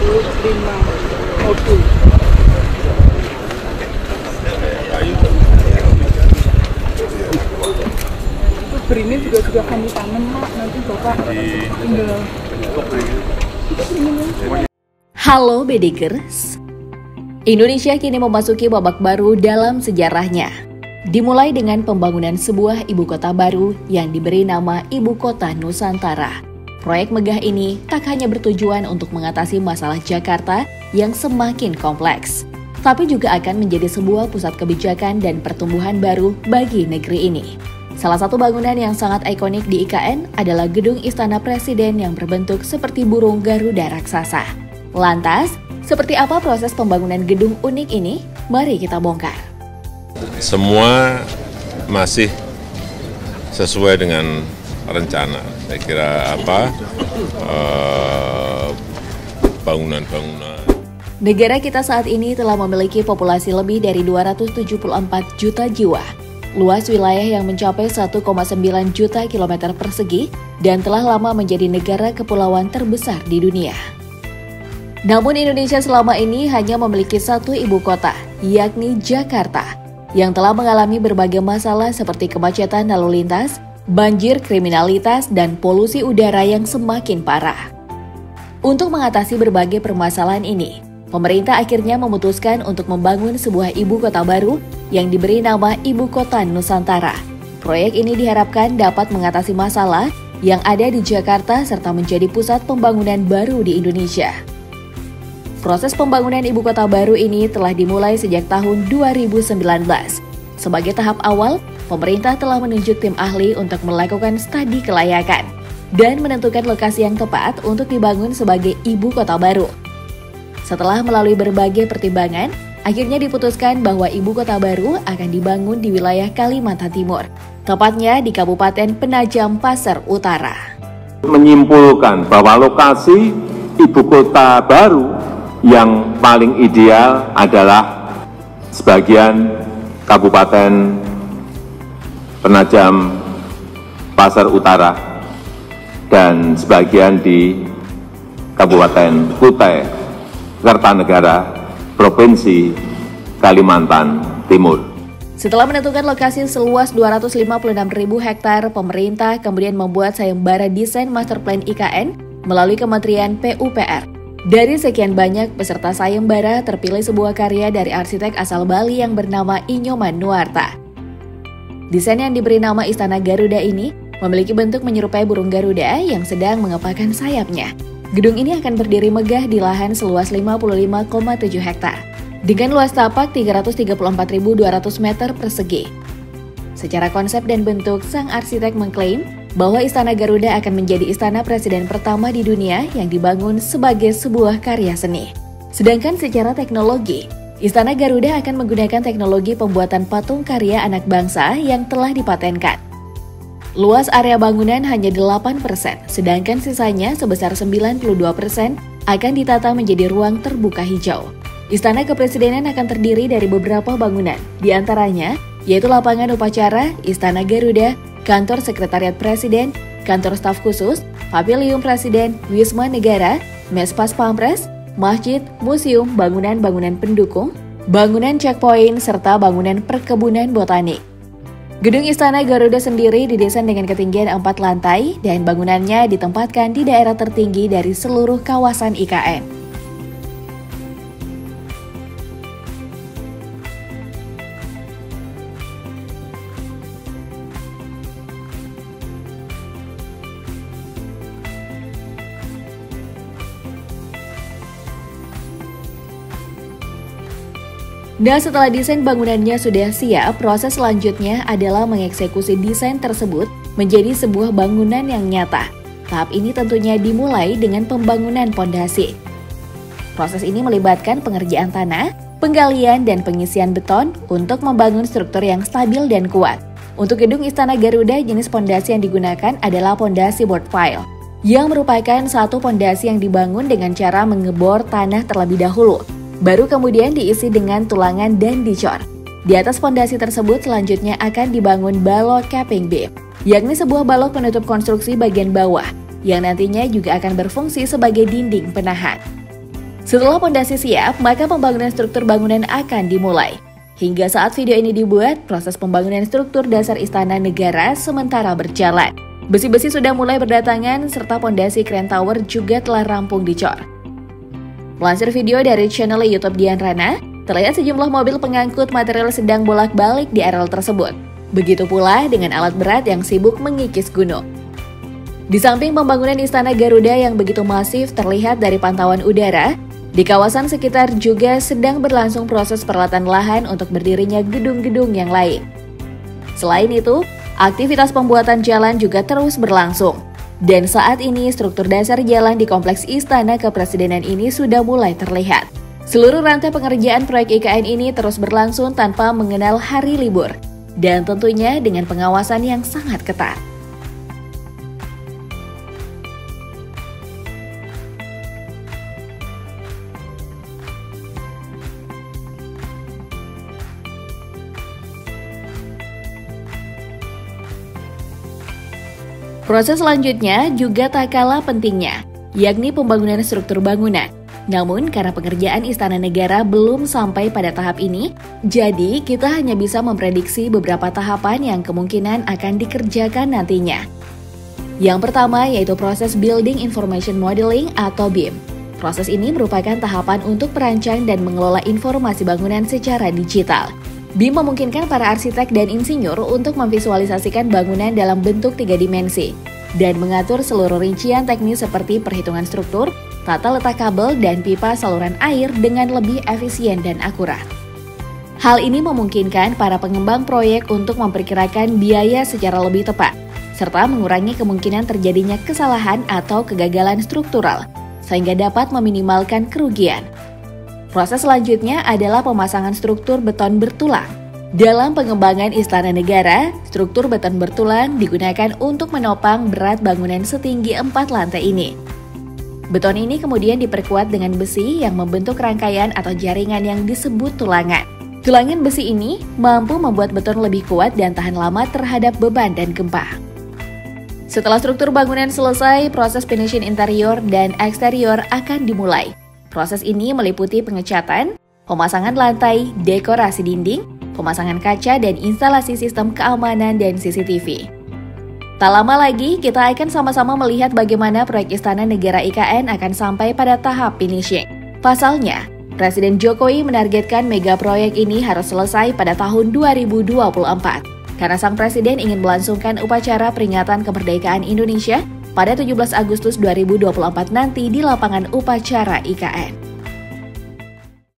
5 modul. Itu beringin juga sudah kami tanam, Pak. Nanti Bapak tinggal. Halo Bedikers. Indonesia kini memasuki babak baru dalam sejarahnya. Dimulai dengan pembangunan sebuah ibu kota baru yang diberi nama Ibu Kota Nusantara. Proyek megah ini tak hanya bertujuan untuk mengatasi masalah Jakarta yang semakin kompleks, tapi juga akan menjadi sebuah pusat kebijakan dan pertumbuhan baru bagi negeri ini. Salah satu bangunan yang sangat ikonik di IKN adalah Gedung Istana Presiden yang berbentuk seperti burung Garuda raksasa. Lantas, seperti apa proses pembangunan gedung unik ini? Mari kita bongkar. Semua masih sesuai dengan rencana. Saya kira bangunan-bangunan. Negara kita saat ini telah memiliki populasi lebih dari 274 juta jiwa. Luas wilayah yang mencapai 1,9 juta kilometer persegi dan telah lama menjadi negara kepulauan terbesar di dunia. Namun Indonesia selama ini hanya memiliki satu ibu kota, yakni Jakarta, yang telah mengalami berbagai masalah seperti kemacetan lalu lintas, banjir, kriminalitas, dan polusi udara yang semakin parah. Untuk mengatasi berbagai permasalahan ini, pemerintah akhirnya memutuskan untuk membangun sebuah ibu kota baru yang diberi nama Ibu Kota Nusantara. Proyek ini diharapkan dapat mengatasi masalah yang ada di Jakarta serta menjadi pusat pembangunan baru di Indonesia. Proses pembangunan ibu kota baru ini telah dimulai sejak tahun 2019. Sebagai tahap awal, pemerintah telah menunjuk tim ahli untuk melakukan studi kelayakan dan menentukan lokasi yang tepat untuk dibangun sebagai ibu kota baru. Setelah melalui berbagai pertimbangan, akhirnya diputuskan bahwa ibu kota baru akan dibangun di wilayah Kalimantan Timur, tepatnya di Kabupaten Penajam Pasar Utara. Menyimpulkan bahwa lokasi ibu kota baru yang paling ideal adalah sebagian Kabupaten Penajam Pasar Utara dan sebagian di Kabupaten Kutai Kartanegara, Provinsi Kalimantan Timur. Setelah menentukan lokasi seluas 256.000 hektar, pemerintah kemudian membuat sayembara desain master plan IKN melalui Kementerian PUPR. Dari sekian banyak peserta sayembara, terpilih sebuah karya dari arsitek asal Bali yang bernama Inyoman Nuarta. Desain yang diberi nama Istana Garuda ini memiliki bentuk menyerupai burung Garuda yang sedang mengepakkan sayapnya. Gedung ini akan berdiri megah di lahan seluas 55,7 hektar, dengan luas tapak 334.200 meter persegi. Secara konsep dan bentuk, sang arsitek mengklaim bahwa Istana Garuda akan menjadi istana presiden pertama di dunia yang dibangun sebagai sebuah karya seni. Sedangkan secara teknologi, Istana Garuda akan menggunakan teknologi pembuatan patung karya anak bangsa yang telah dipatenkan. Luas area bangunan hanya 8%, sedangkan sisanya sebesar 92% akan ditata menjadi ruang terbuka hijau. Istana Kepresidenan akan terdiri dari beberapa bangunan, di antaranya yaitu lapangan upacara, Istana Garuda, Kantor Sekretariat Presiden, Kantor Staf Khusus, Paviliun Presiden, Wisma Negara, Mes Pas Pampres, Masjid, Museum, bangunan-bangunan pendukung, bangunan checkpoint, serta bangunan perkebunan botanik. Gedung Istana Garuda sendiri didesain dengan ketinggian 4 lantai dan bangunannya ditempatkan di daerah tertinggi dari seluruh kawasan IKN. Nah, setelah desain bangunannya sudah siap, proses selanjutnya adalah mengeksekusi desain tersebut menjadi sebuah bangunan yang nyata. Tahap ini tentunya dimulai dengan pembangunan pondasi. Proses ini melibatkan pengerjaan tanah, penggalian, dan pengisian beton untuk membangun struktur yang stabil dan kuat. Untuk gedung Istana Garuda, jenis pondasi yang digunakan adalah pondasi board pile, yang merupakan satu pondasi yang dibangun dengan cara mengebor tanah terlebih dahulu, baru kemudian diisi dengan tulangan dan dicor. Di atas pondasi tersebut selanjutnya akan dibangun balok capping beam, yakni sebuah balok penutup konstruksi bagian bawah, yang nantinya juga akan berfungsi sebagai dinding penahan. Setelah pondasi siap, maka pembangunan struktur bangunan akan dimulai. Hingga saat video ini dibuat, proses pembangunan struktur dasar Istana Negara sementara berjalan. Besi-besi sudah mulai berdatangan, serta pondasi kren tower juga telah rampung dicor. Melansir video dari channel YouTube Dian Rana, terlihat sejumlah mobil pengangkut material sedang bolak-balik di areal tersebut. Begitu pula dengan alat berat yang sibuk mengikis gunung. Di samping pembangunan Istana Garuda yang begitu masif terlihat dari pantauan udara, di kawasan sekitar juga sedang berlangsung proses peralatan lahan untuk berdirinya gedung-gedung yang lain. Selain itu, aktivitas pembuatan jalan juga terus berlangsung. Dan saat ini struktur dasar jalan di Kompleks Istana Kepresidenan ini sudah mulai terlihat. Seluruh rantai pengerjaan proyek IKN ini terus berlangsung tanpa mengenal hari libur. Dan tentunya dengan pengawasan yang sangat ketat. Proses selanjutnya juga tak kalah pentingnya, yakni pembangunan struktur bangunan. Namun karena pengerjaan Istana Negara belum sampai pada tahap ini, jadi kita hanya bisa memprediksi beberapa tahapan yang kemungkinan akan dikerjakan nantinya. Yang pertama yaitu proses Building Information Modeling atau BIM. Proses ini merupakan tahapan untuk merancang dan mengelola informasi bangunan secara digital. BIM memungkinkan para arsitek dan insinyur untuk memvisualisasikan bangunan dalam bentuk 3 dimensi dan mengatur seluruh rincian teknis seperti perhitungan struktur, tata letak kabel, dan pipa saluran air dengan lebih efisien dan akurat. Hal ini memungkinkan para pengembang proyek untuk memperkirakan biaya secara lebih tepat, serta mengurangi kemungkinan terjadinya kesalahan atau kegagalan struktural, sehingga dapat meminimalkan kerugian. Proses selanjutnya adalah pemasangan struktur beton bertulang. Dalam pengembangan Istana Negara, struktur beton bertulang digunakan untuk menopang berat bangunan setinggi 4 lantai ini. Beton ini kemudian diperkuat dengan besi yang membentuk rangkaian atau jaringan yang disebut tulangan. Tulangan besi ini mampu membuat beton lebih kuat dan tahan lama terhadap beban dan gempa. Setelah struktur bangunan selesai, proses finishing interior dan eksterior akan dimulai. Proses ini meliputi pengecatan, pemasangan lantai, dekorasi dinding, pemasangan kaca, dan instalasi sistem keamanan dan CCTV. Tak lama lagi, kita akan sama-sama melihat bagaimana proyek Istana Negara IKN akan sampai pada tahap finishing. Pasalnya, Presiden Jokowi menargetkan mega proyek ini harus selesai pada tahun 2024. Karena sang Presiden ingin melangsungkan upacara peringatan kemerdekaan Indonesia pada 17 Agustus 2024 nanti di lapangan upacara IKN.